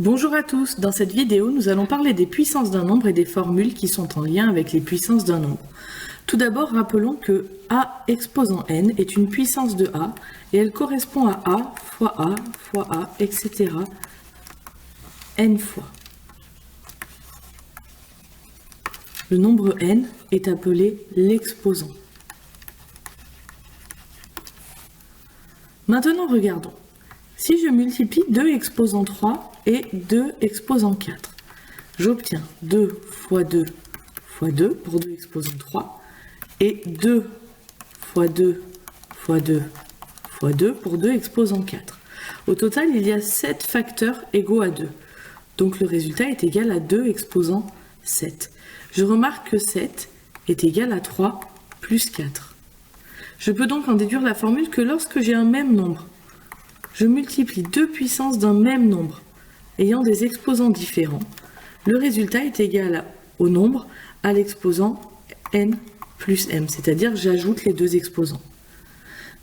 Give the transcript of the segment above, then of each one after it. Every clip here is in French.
Bonjour à tous, dans cette vidéo nous allons parler des puissances d'un nombre et des formules qui sont en lien avec les puissances d'un nombre. Tout d'abord rappelons que a exposant n est une puissance de a et elle correspond à a, etc. n fois. Le nombre n est appelé l'exposant. Maintenant regardons. Si je multiplie 2 exposant 3 et 2 exposant 4, j'obtiens 2 fois 2 fois 2 pour 2 exposant 3 et 2 fois 2 fois 2 fois 2 pour 2 exposant 4. Au total, il y a 7 facteurs égaux à 2. Donc le résultat est égal à 2 exposant 7. Je remarque que 7 est égal à 3 plus 4. Je peux donc en déduire la formule que lorsque j'ai un même nombre, je multiplie deux puissances d'un même nombre ayant des exposants différents, le résultat est égal au nombre à l'exposant n plus m, c'est-à-dire j'ajoute les deux exposants.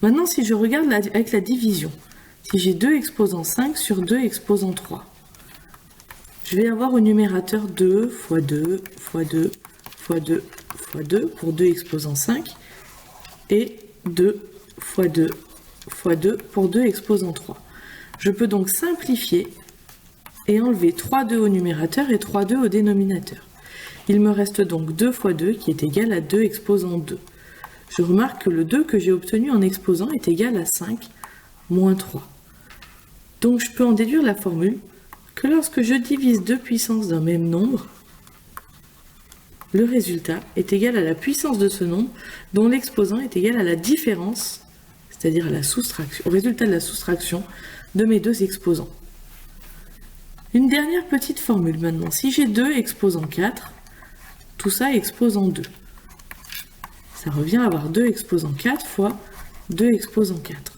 Maintenant, si je regarde avec la division, si j'ai 2 exposants 5 sur 2 exposants 3, je vais avoir au numérateur 2 fois 2 fois 2 fois 2 fois 2 pour 2 exposants 5 et 2 fois 2 fois 2 pour 2 exposant 3. Je peux donc simplifier et enlever 3,2 au numérateur et 3,2 au dénominateur. Il me reste donc 2 fois 2 qui est égal à 2 exposant 2. Je remarque que le 2 que j'ai obtenu en exposant est égal à 5 moins 3. Donc je peux en déduire la formule que lorsque je divise deux puissances d'un même nombre, le résultat est égal à la puissance de ce nombre dont l'exposant est égal à la différence, c'est-à-dire à la soustraction, au résultat de la soustraction de mes deux exposants. Une dernière petite formule maintenant. Si j'ai 2 exposant 4, tout ça exposant 2. Ça revient à avoir 2 exposant 4 fois 2 exposant 4.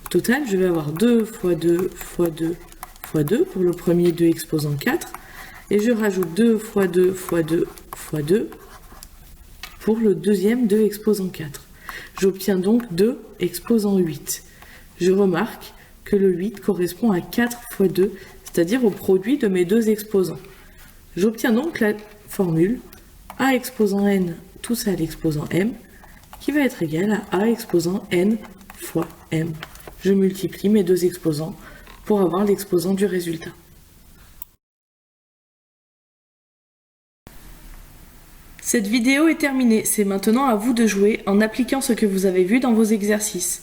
Au total, je vais avoir 2 fois 2 fois 2 fois 2 pour le premier 2 exposant 4. Et je rajoute 2 fois 2 fois 2 fois 2 pour le deuxième 2 exposant 4. J'obtiens donc 2 exposant 8. Je remarque que le 8 correspond à 4 fois 2, c'est-à-dire au produit de mes deux exposants. J'obtiens donc la formule a exposant n, tout ça à l'exposant m, qui va être égal à a exposant n fois m. Je multiplie mes deux exposants pour avoir l'exposant du résultat. Cette vidéo est terminée, c'est maintenant à vous de jouer en appliquant ce que vous avez vu dans vos exercices.